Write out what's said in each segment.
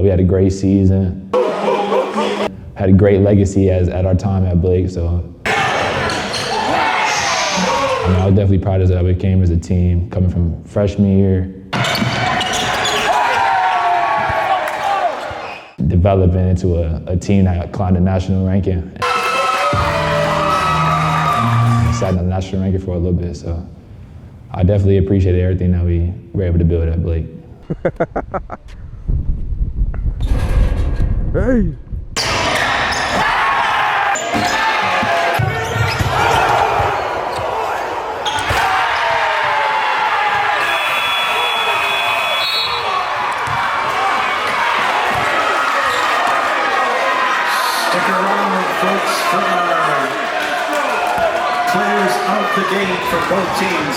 We had a great season. Had a great legacy at our time at Blake, so I was definitely proud of how we came as a team, coming from freshman year, developing into a team that climbed the national ranking. Sat in the national ranking for a little bit, so I definitely appreciated everything that we were able to build at Blake. Hey! Stick around, folks, for players out the game for both teams.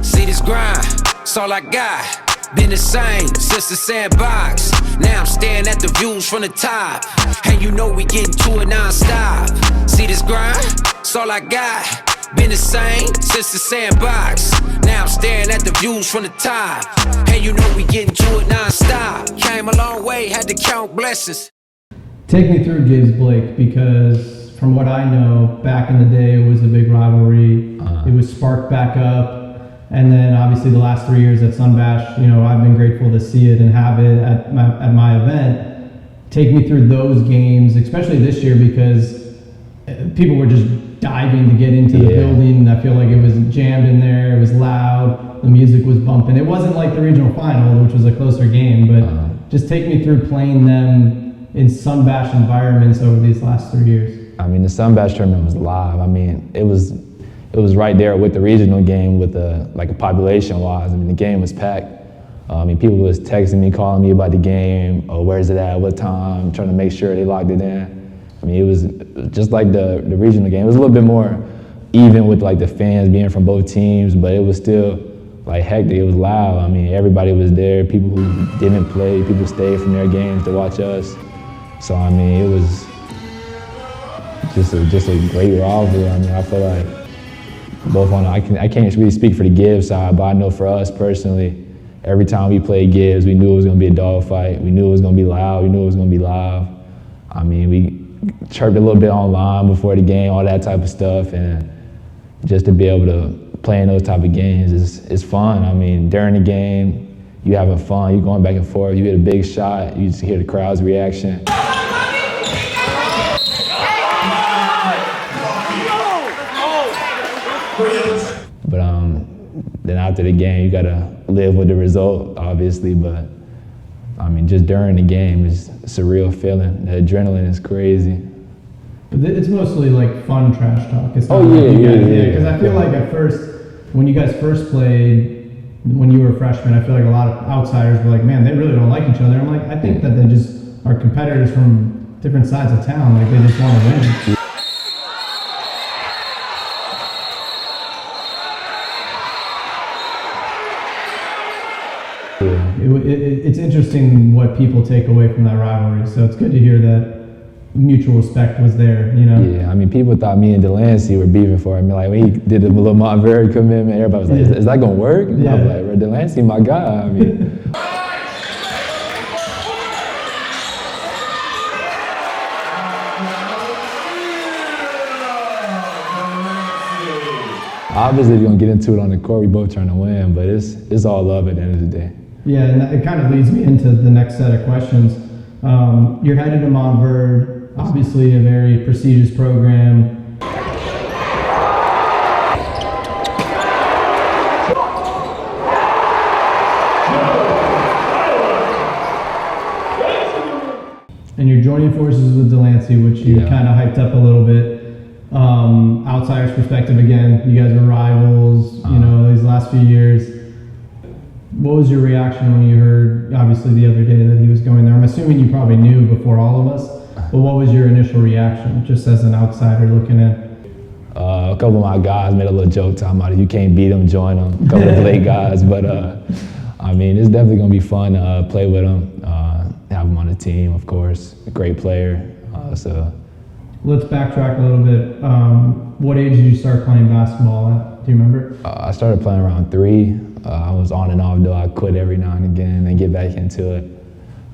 See this grind, it's all I got. Been the same since the sandbox. Now I'm staring at the views from the top. And you know we getting to it non-stop. See this grind, it's all I got. Been the same since the sandbox. Now I'm staring at the views from the top. And you know we getting to it non-stop. Came a long way, had to count blessings. Take me through Gibbs Blake, because from what I know, back in the day it was a big rivalry. It was sparked back up. And then obviously the last 3 years at Sunbash, you know, I've been grateful to see it and have it at my event. Take me through those games, especially this year, because people were just diving to get into the building. I feel like it was jammed in there, it was loud, the music was bumping. It wasn't like the regional final, which was a closer game, but just take me through playing them in Sunbash environments over these last 3 years. I mean, the Sunbash tournament was live. I mean, it was right there with the regional game with a population-wise. I mean, the game was packed. I mean, people was texting me, calling me about the game, or where's it at, what time, trying to make sure they locked it in. I mean, it was just like the regional game. It was a little bit more even with like the fans being from both teams, but it was still like hectic. It was loud. I mean, everybody was there. People who didn't play, people stayed from their games to watch us. So I mean, it was just a great rivalry. I mean, I feel like both on, I can't really speak for the Gibbs side, but I know for us personally, every time we played Gibbs, we knew it was going to be a dogfight. We knew it was going to be loud. We knew it was going to be live. I mean, we chirped a little bit online before the game, all that type of stuff, and just to be able to play in those type of games is fun. I mean, during the game, you having fun, you going back and forth, you hit a big shot, you just hear the crowd's reaction. But then after the game, you gotta live with the result, obviously. But I mean, just during the game, it's a surreal feeling. The adrenaline is crazy. But it's mostly like fun trash talk. It's not yeah. Because I feel like at first, when you guys first played, when you were a freshman, I feel like a lot of outsiders were like, man, they really don't like each other. I'm like, I think that they just are competitors from different sides of town. Like, they just want to win. It's interesting what people take away from that rivalry, so it's good to hear that mutual respect was there, you know? Yeah, I mean, people thought me and Delancey were beefing for it. I mean, like, when he did the little Montverde commitment, everybody was like, is that gonna work? And I was like, well, Delancey, my guy, I mean. Obviously, if you're gonna get into it on the court, we both trying to win, but it's all love at the end of the day. Yeah, and it kind of leads me into the next set of questions. You're headed to Montverde, obviously a very prestigious program. And you're joining forces with Delancey, which you kind of hyped up a little bit. Outsider's perspective, again, you guys were rivals, you know, these last few years. What was your reaction when you heard, obviously, the other day that he was going there? I'm assuming you probably knew before all of us, but what was your initial reaction, just as an outsider looking in? A couple of my guys made a little joke talking about if you can't beat them, join them. A couple of Blake guys, but I mean, it's definitely going to be fun to play with him, have him on the team, of course. A great player, so. Let's backtrack a little bit. What age did you start playing basketball at? Do you remember? I started playing around 3. I was on and off, though. I quit every now and again and get back into it.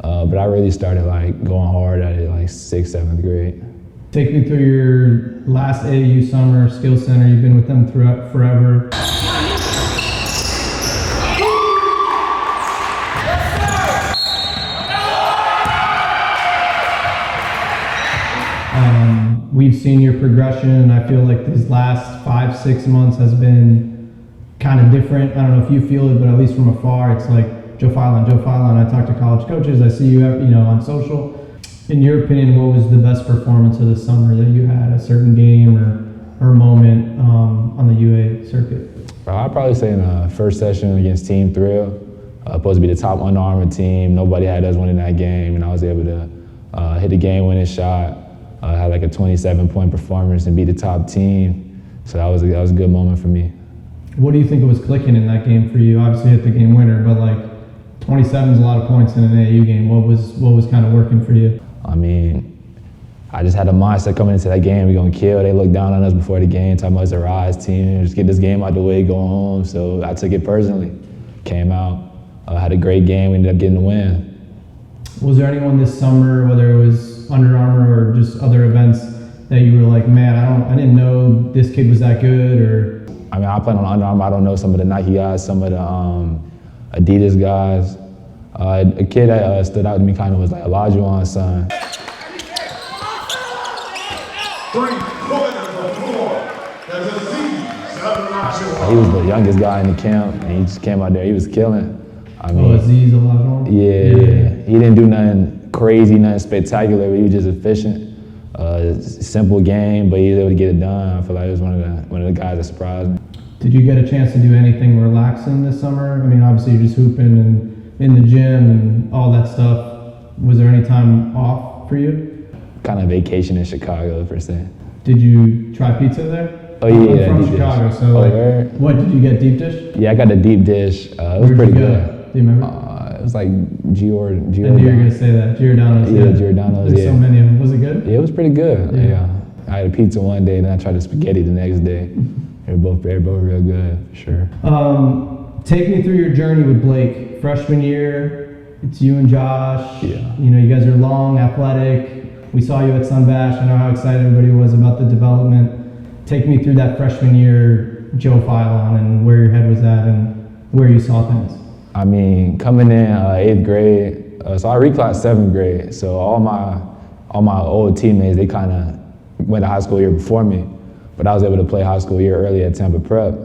But I really started like going hard at it like 6th, 7th grade. Take me through your last AAU summer, Skills Center. You've been with them throughout forever. We've seen your progression, and I feel like these last 5-6 months has been kind of different. I don't know if you feel it, but at least from afar, it's like Joe Philon. I talk to college coaches. I see you, on social. In your opinion, what was the best performance of the summer that you had? A certain game or moment on the UA circuit? I'd probably say in the first session against Team Thrill, supposed to be the top Under Armour team. Nobody had us winning that game, and I was able to hit the game-winning shot. Had like a 27-point performance and beat the top team. So that was a good moment for me. What do you think was clicking in that game for you? Obviously hit the game winner, but like 27 is a lot of points in an AAU game. What was kind of working for you? I mean, I just had a mindset coming into that game. We're gonna kill. They looked down on us before the game, talking about it's a rise team. Just get this game out the way, go home. So I took it personally. Came out, had a great game. We ended up getting the win. Was there anyone this summer, whether it was Under Armour or just other events, that you were like, man, I didn't know this kid was that good? Or I mean, I played on Under Armour. I don't know some of the Nike guys, some of the Adidas guys. A kid that stood out to me kind of was like Olajuwon's son. He was the youngest guy in the camp, and he just came out there. He was killing. I mean, Aziz Olajuwon? Yeah. He didn't do nothing crazy, nothing spectacular, but he was just efficient. Simple game, but he was able to get it done. I feel like he was one of the guys that surprised me. Did you get a chance to do anything relaxing this summer? I mean, obviously you're just hooping and in the gym and all that stuff. Was there any time off for you? Kind of vacation in Chicago, per se. Did you try pizza there? Oh yeah, I'm from deep Chicago, dish. so what did you get? Deep dish? Yeah, I got the deep dish. It was Where'd pretty you go? good. Do you remember? It was like Giordano's. I knew you were gonna say that. Giordano's. Yeah, Giordano's. There's so many of them. Was it good? Yeah, it was pretty good. Yeah. I had a pizza one day, and then I tried the spaghetti the next day. They're both real good, for sure. Take me through your journey with Blake. Freshman year, it's you and Josh. Yeah. You guys are long, athletic. We saw you at Sunbash. I know how excited everybody was about the development. Take me through that freshman year, Joe Philon, and where your head was at and where you saw things. I mean, coming in 8th grade, so I reclassed 7th grade. So all my old teammates, they kind of went to high school year before me, but I was able to play high school year early at Tampa Prep,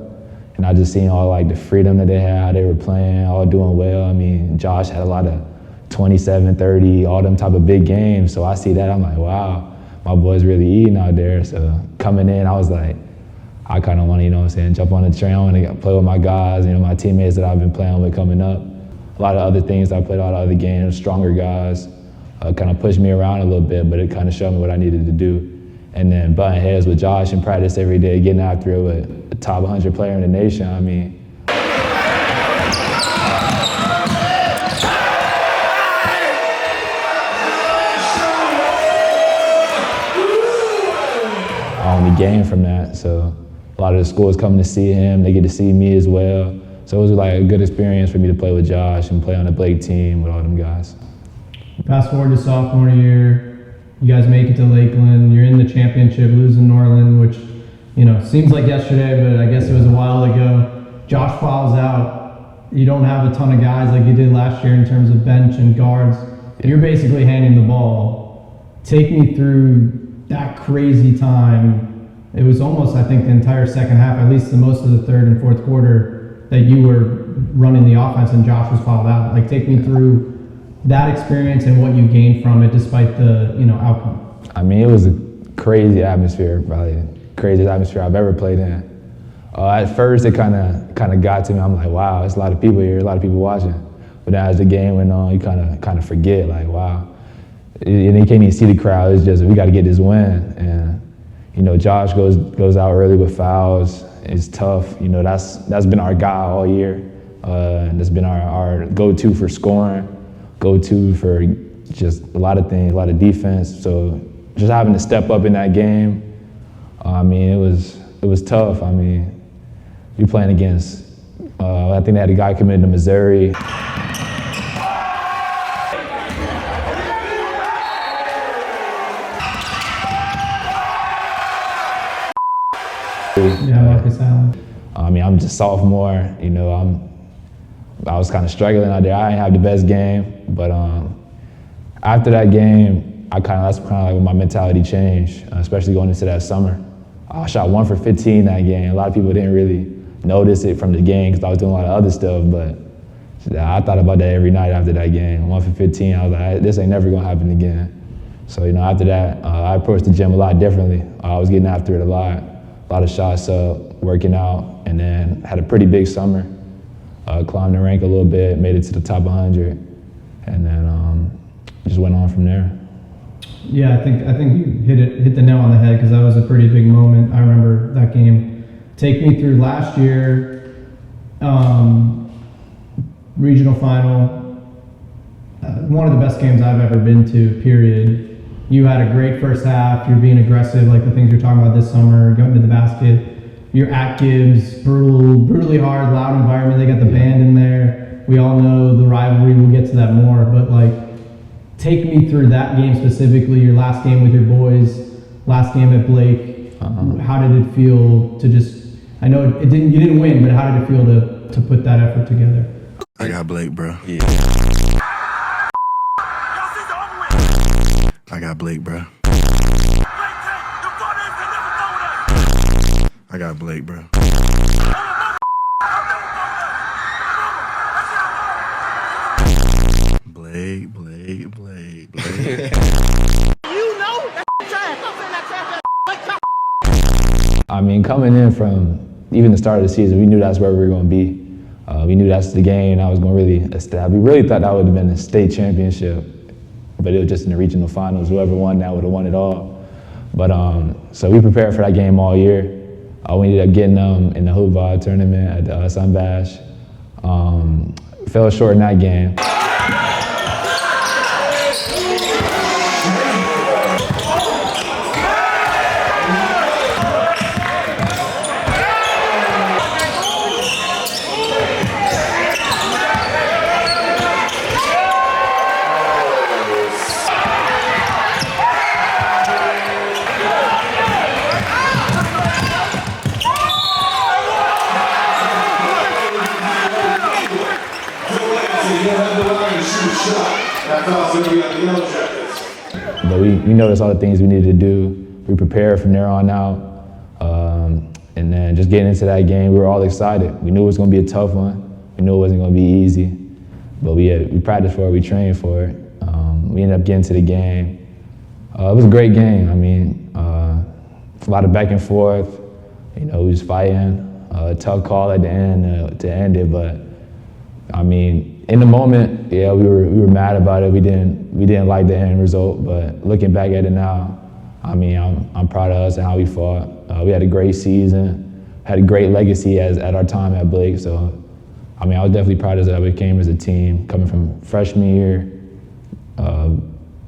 and I just seen all like the freedom that they had, how they were playing, all doing well. I mean, Josh had a lot of 27, 30, all them type of big games. So I see that, I'm like, wow, my boy's really eating out there. So coming in, I was like, I kind of want to, jump on the train. I want to play with my guys, my teammates that I've been playing with coming up. A lot of other things, I played a lot of other games, stronger guys, kind of pushed me around a little bit, but it kind of showed me what I needed to do. And then butting heads with Josh in practice every day, getting after it with the top 100 player in the nation. I mean, I only gained from that, so a lot of the schools coming to see him, they get to see me as well. So it was like a good experience for me to play with Josh and play on the Blake team with all them guys. Fast forward to sophomore year, you guys make it to Lakeland, you're in the championship, losing Norland, which, seems like yesterday, but I guess it was a while ago. Josh fouls out. You don't have a ton of guys like you did last year in terms of bench and guards. You're basically handing the ball. Take me through that crazy time. It was almost, I think, the entire second half, at least the most of the third and fourth quarter, that you were running the offense and Josh was fouled out. Like, take me through that experience and what you gained from it despite the, outcome. I mean, it was a crazy atmosphere, probably the craziest atmosphere I've ever played in. At first, it kind of got to me. I'm like, wow, there's a lot of people here, a lot of people watching. But then as the game went on, you kind of forget, like, wow. And you can't even see the crowd. It's just, we got to get this win. And Josh goes out early with fouls. It's tough. That's been our guy all year. That's been our go-to for scoring, go-to for just a lot of things, a lot of defense. So just having to step up in that game, I mean, it was tough. I mean, we playing against, I think they had a guy committed to Missouri. Yeah, Marcus Allen. I mean, I'm just sophomore. You know, I was kind of struggling out there. I didn't have the best game, but after that game, that's kind of like when my mentality changed, especially going into that summer. I shot 1 for 15 that game. A lot of people didn't really notice it from the game because I was doing a lot of other stuff, but I thought about that every night after that game. 1 for 15, I was like, this ain't never gonna happen again. So, you know, after that, I approached the gym a lot differently. I was getting after it a lot of shots up, working out, and then had a pretty big summer. Climbed the rank a little bit, made it to the top 100, and then just went on from there. Yeah, I think you hit the nail on the head because that was a pretty big moment. I remember that game. Take me through last year, regional final, one of the best games I've ever been to, period. You had a great first half, you're being aggressive, like the things you're talking about this summer, going to the basket. You're at Gibbs, brutally hard, loud environment, they got the band in there. We all know the rivalry, we'll get to that more, but like, take me through that game specifically, your last game with your boys, last game at Blake. How did it feel to just, I know you didn't win, but how did it feel to put that effort together? I got Blake, bro. Yeah. I got Blake, bro. I got Blake, bro. Blake. I mean, coming in from even the start of the season, we knew that's where we were going to be. We knew that's the game I was going to really establish. We really thought that would have been a state championship, but it was just in the regional finals. Whoever won that would have won it all. But so we prepared for that game all year. We ended up getting them in the hoop tournament at the Sunbash. Fell short in that game. But we noticed all the things we needed to do. We prepared from there on out. And then just getting into that game, we were all excited. We knew it was going to be a tough one. We knew it wasn't going to be easy. But we practiced for it, we trained for it. We ended up getting to the game. It was a great game. I mean, a lot of back and forth. You know, we was fighting. A tough call at the end to end it, but I mean, in the moment, yeah, we were mad about it. We didn't like the end result, but looking back at it now, I mean, I'm proud of us and how we fought. We had a great season, had a great legacy at our time at Blake. So, I mean, I was definitely proud of how we came as a team. Coming from freshman year,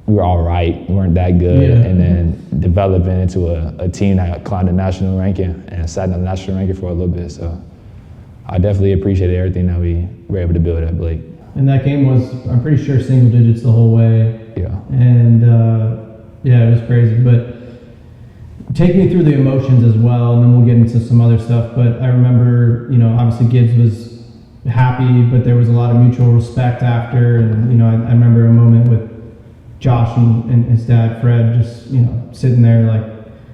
we were all right. We weren't that good, yeah. And then developing into a team that climbed the national ranking and sat in the national ranking for a little bit. So, I definitely appreciated everything that we were able to build at Blake. And that game was, I'm pretty sure, single digits the whole way. Yeah. And yeah, it was crazy. But take me through the emotions as well, and then we'll get into some other stuff. But I remember, you know, obviously Gibbs was happy, but there was a lot of mutual respect after. And, you know, I remember a moment with Josh and his dad, Fred, just, you know, sitting there. Like,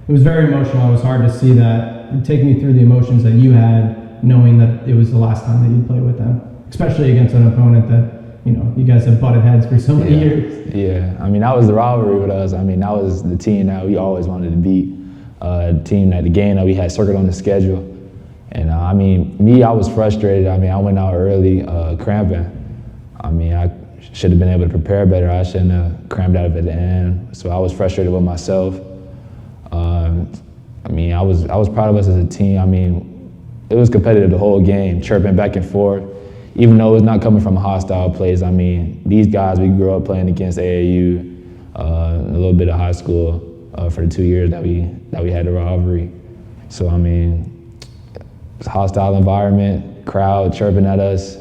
it was very emotional. It was hard to see that. Take me through the emotions that you had, knowing that it was the last time that you'd play with them, especially against an opponent that, you know, you guys have butted heads for so many years. Yeah, I mean, that was the rivalry with us. I mean, that was the team that we always wanted to beat, the game that we had circled on the schedule. And I mean, I was frustrated. I mean, I went out early cramping. I mean, I should have been able to prepare better. I shouldn't have cramped out at the end. So I was frustrated with myself. I mean, I was proud of us as a team. I mean, it was competitive the whole game, chirping back and forth. Even though it was not coming from a hostile place, I mean, these guys, we grew up playing against AAU, a little bit of high school for the 2 years that we had the rivalry. So, I mean, it's a hostile environment, crowd chirping at us.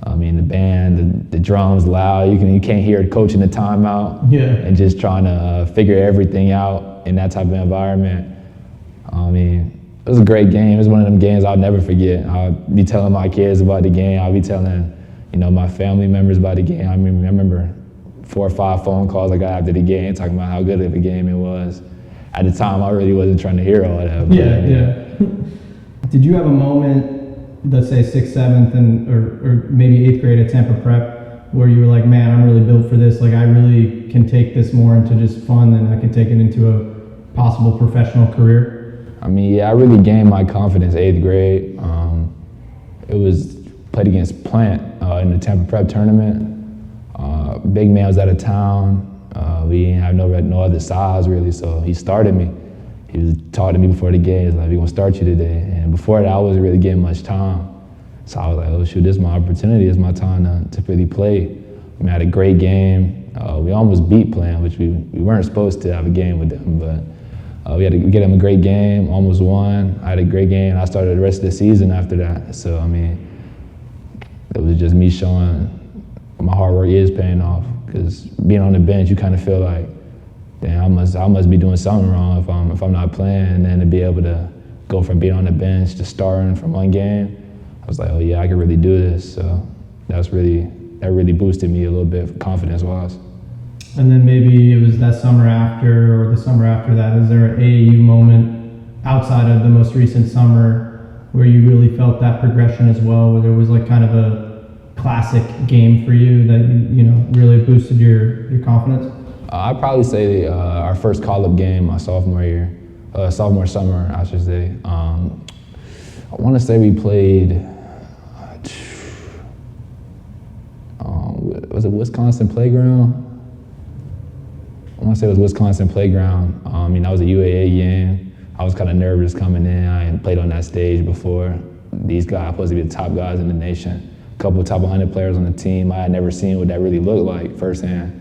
I mean, the band, the drums loud. You can't hear a coach in the timeout. Yeah. And just trying to figure everything out in that type of environment. I mean, it was a great game. It was one of them games I'll never forget. I'll be telling my kids about the game. I'll be telling, my family members about the game. I mean, I remember 4 or 5 phone calls I got after the game talking about how good of a game it was. At the time, I really wasn't trying to hear all that. But, Yeah. Did you have a moment, let's say 6th, 7th, or maybe 8th grade at Tampa Prep, where you were like, man, I'm really built for this. Like, I really can take this more into just fun, and I can take it into a possible professional career? I mean, yeah, I really gained my confidence 8th grade. It was played against Plant in the Tampa Prep tournament. Big man was out of town. We didn't have no other size really, so he started me. He was talking to me before the game. He's like, "We're gonna start you today." And before that, I wasn't really getting much time. So I was like, "Oh shoot, this is my opportunity. It's my time to really play." I mean, I had a great game. We almost beat Plant, which we weren't supposed to have a game with them, but we had to get them a great game. Almost won. I had a great game. I started the rest of the season after that. So I mean, it was just me showing my hard work is paying off. Because being on the bench, you kind of feel like, damn, I must be doing something wrong if I'm not playing. And then to be able to go from being on the bench to starting from one game, I was like, oh yeah, I can really do this. So that really boosted me a little bit confidence-wise. And then maybe it was that summer after, or the summer after that. Is there an AAU moment outside of the most recent summer where you really felt that progression as well, where there was like kind of a classic game for you that really boosted your confidence? I'd probably say our first call-up game my sophomore summer, I should say. I want to say we played, was it Wisconsin Playground? I want to say it was Wisconsin Playground. That was a UAA game. I was kind of nervous coming in. I hadn't played on that stage before. These guys are supposed to be the top guys in the nation. A couple of top 100 players on the team. I had never seen what that really looked like firsthand.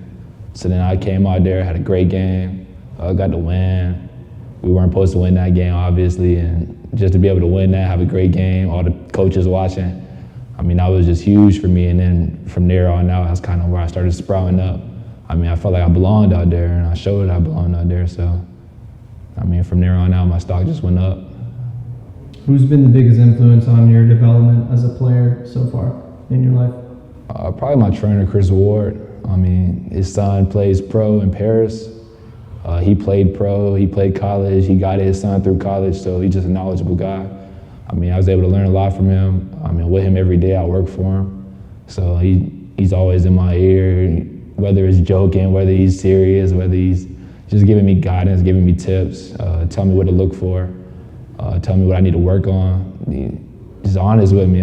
So then I came out there, had a great game, got to win. We weren't supposed to win that game, obviously, and just to be able to win that, have a great game, all the coaches watching, that was just huge for me. And then from there on out, that's kind of where I started sprouting up. I felt like I belonged out there, and I showed I belonged out there. So, from there on out, my stock just went up. Who's been the biggest influence on your development as a player so far in your life? Probably my trainer, Chris Ward. His son plays pro in Paris. He played pro, he played college, he guided his son through college, so he's just a knowledgeable guy. I was able to learn a lot from him. With him every day, I work for him. So he's always in my ear, whether it's joking, whether he's serious, whether he's just giving me guidance, giving me tips, tell me what to look for, tell me what I need to work on. He's honest with me.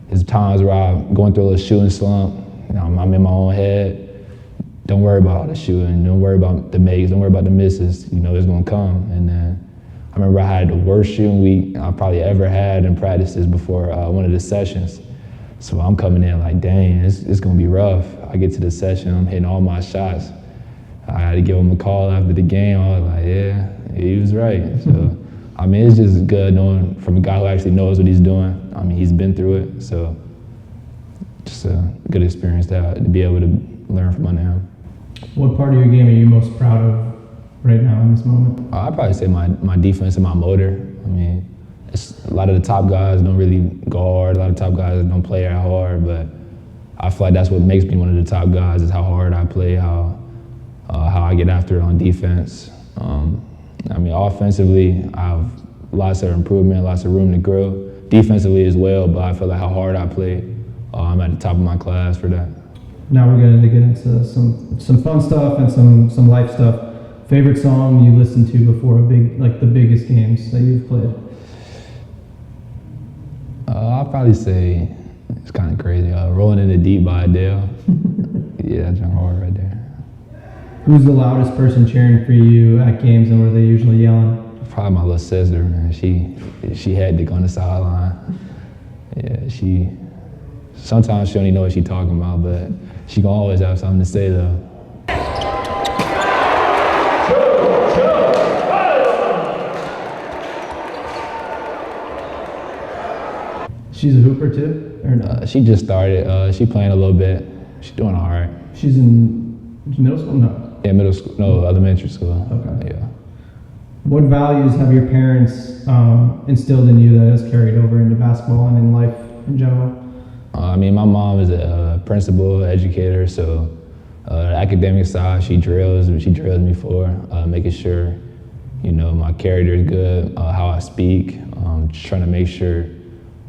There's times where I'm going through a little shooting slump. I'm in my own head. Don't worry about all the shooting. Don't worry about the makes. Don't worry about the misses. It's going to come. And then I remember I had the worst shooting week I probably ever had in practices before one of the sessions. So I'm coming in like, dang, it's going to be rough. I get to the session, I'm hitting all my shots. I had to give him a call after the game. I was like, yeah, he was right. So, it's just good knowing from a guy who actually knows what he's doing. He's been through it. So just a good experience to be able to learn from under him. What part of your game are you most proud of right now in this moment? I'd probably say my defense and my motor. It's a lot of the top guys don't really go hard. A lot of top guys don't play that hard, but I feel like that's what makes me one of the top guys is how hard I play, how I get after it on defense. Offensively, I have lots of improvement, lots of room to grow. Defensively as well, but I feel like how hard I play, I'm at the top of my class for that. Now we're going to get into some fun stuff and some life stuff. Favorite song you listened to before the biggest games that you've played? I'll probably say, it's kind of crazy, Rolling in the Deep by Adele. Yeah, that's hard right there. Who's the loudest person cheering for you at games, and what are they usually yelling? Probably my little sister, man. She had to go on the sideline. Yeah, sometimes she don't even know what she's talking about, but she gonna always have something to say though. She's a hooper too, or no? She just started. She playing a little bit. She's doing all right. She's in middle school? No. Yeah, middle school. No, elementary school. Okay. Yeah. What values have your parents instilled in you that has carried over into basketball and in life in general? I mean, my mom is a principal, educator, so the academic side, she drills me for, making sure, you know, my character is good, how I speak, just trying to make sure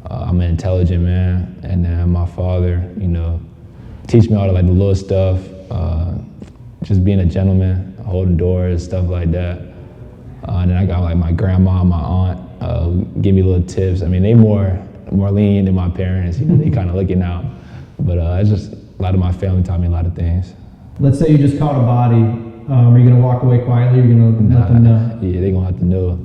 I'm an intelligent man. And then my father, you know, teach me all the, like, the little stuff, just being a gentleman, holding doors, stuff like that. And then I got, like, my grandma and my aunt give me little tips. I mean, they more lenient than my parents. You know, they kind of looking out. But it's just a lot of my family taught me a lot of things. Let's say you just caught a body. Are you going to walk away quietly or are you going to let them know? Yeah, they're going to have to know.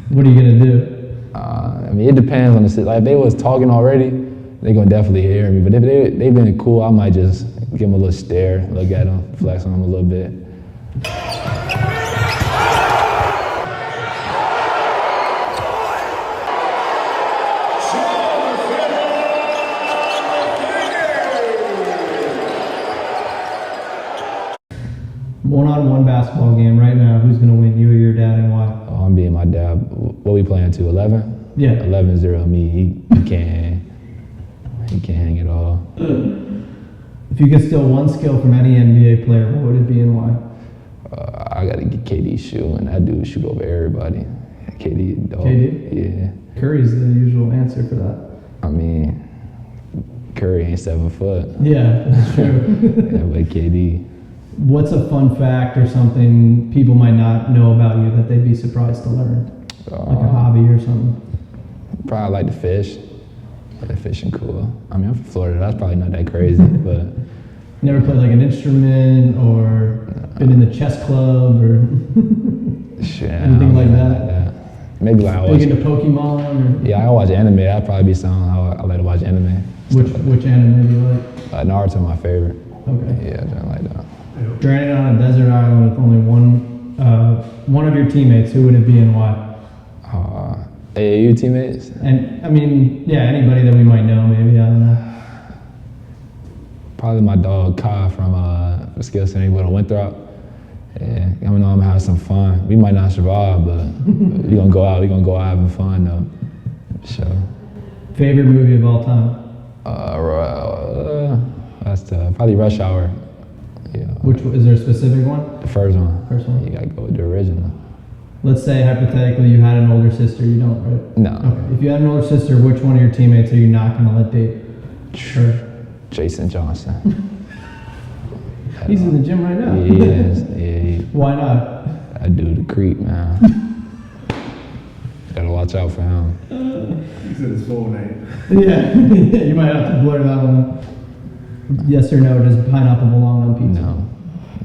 What are you going to do? I mean, it depends on the situation. Like, if they was talking already, they're going to definitely hear me. But if they've been cool, I might just give them a little stare, look at them, flex on them a little bit. One-on-one basketball game right now. Who's going to win, you or your dad, and why? Oh, I'm beating my dad. What we playing to, 11? Yeah. 11-0 me. He can't hang. He can't hang at all. If you could steal one skill from any NBA player, what would it be and why? I got to get KD shooting. That dude shoot over everybody. KD, dog. KD? Yeah. Curry's the usual answer for that. I mean, Curry ain't 7 foot. Yeah, that's true. Yeah, but KD. What's a fun fact or something people might not know about you that they'd be surprised to learn? Like a hobby or something? Probably like to fish. Yeah, fishing cool. I mean, I'm from Florida. That's probably not that crazy, but. Never played like an instrument or been in the chess club or anything like that? Maybe like I watch. Big into Pokemon? Or? Yeah, I watch anime. That'd probably be something I like to watch anime. Which anime do you like? Naruto, my favorite. Okay. Yeah, something like that. Stranded on a desert island with only one of your teammates, who would it be and why? AAU teammates? And I mean, yeah, anybody that we might know, maybe, I don't know. Probably my dog Kai from Skill Center, but on Winthrop. Yeah, I know I'm gonna have some fun. We might not survive, but we're gonna go out. We're gonna go out having fun though. So. Favorite movie of all time? That's tough. Probably Rush Hour. Yeah. Which is there a specific one? The first one. First one. You gotta go with the original. Let's say hypothetically you had an older sister. You don't, right? No. Okay. If you had an older sister, which one of your teammates are you not gonna let date? Sure. Jason Johnson. He's in the gym right now. He is. Yeah. Why not? That dude a creep, man. Gotta watch out for him. He said his full name. Yeah. You might have to blur that one out. Yes or no, does pineapple belong on pizza? No.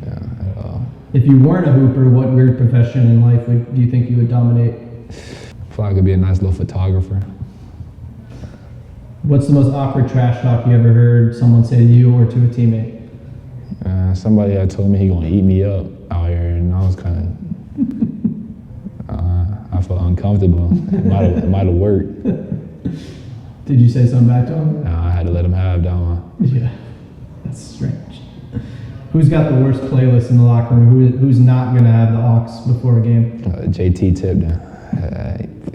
Yeah, at all. If you weren't a hooper, what weird profession in life do you think you would dominate? I feel like I could be a nice little photographer. What's the most awkward trash talk you ever heard someone say to you or to a teammate? Somebody had told me he gonna eat me up out here, and I was kind of, I felt uncomfortable. It might have worked. Did you say something back to him? I had to let him have that one. Yeah, that's strange. Who's got the worst playlist in the locker room? Who's not gonna have the aux before a game? JT Tipton.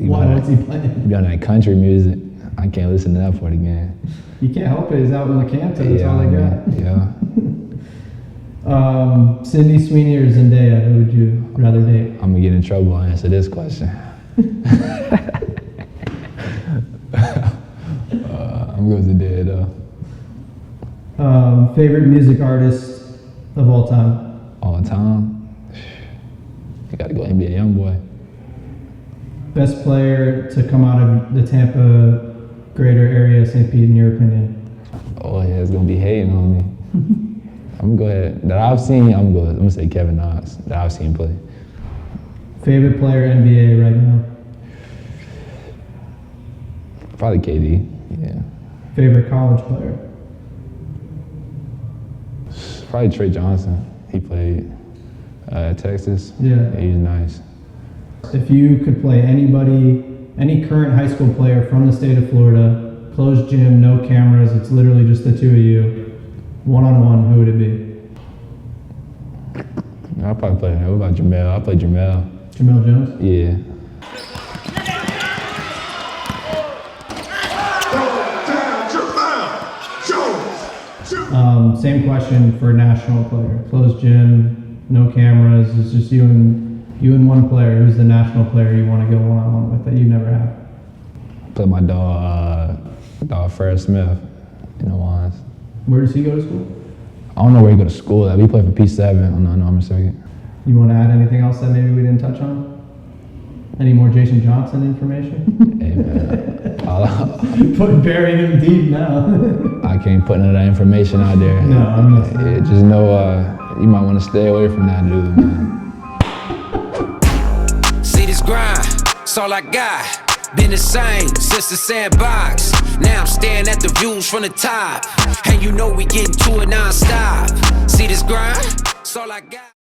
Why? What's he playing? Be on that country music. I can't listen to that for the game. You can't help it. He's out in the Canton. That's all they got. Yeah. Sydney, Sweeney, or Zendaya? Who would you rather date? I'm gonna get in trouble and answer this question. I'm going to Zendaya though. Favorite music artist of all time? All time? You gotta go NBA Youngboy. Best player to come out of the Tampa greater area, St. Pete, in your opinion? Oh yeah, it's gonna be hating on me. I'm gonna go ahead. That I've seen, I'm gonna say Kevin Knox. That I've seen play. Favorite player NBA right now? Probably KD. Yeah. Favorite college player? Probably Trey Johnson. He played at Texas. Yeah. He's nice. If you could play anybody, any current high school player from the state of Florida, closed gym, no cameras. It's literally just the two of you, one-on-one. Who would it be? I'll probably play. What about Jamel? I'll play Jamel. Jamel Jones? Yeah. Same question for national player. Closed gym, no cameras. It's just you and one player. Who's the national player you want to go one-on-one with that you never have? Play my dog Fred Smith in the lines. Where does he go to school? I don't know where he go to school at. We play for P7 on the Armour circuit. You want to add anything else that maybe we didn't touch on? Any more Jason Johnson information? Hey man, Burying him deep now. I can't put none of that information out there. No, I'm not. Yeah, just know you might want to stay away from that dude, man. See this grind, it's all I got. Been the same since the sandbox. Now I'm staring at the views from the top. And you know we getting to it non-stop. See this grind, it's all I got.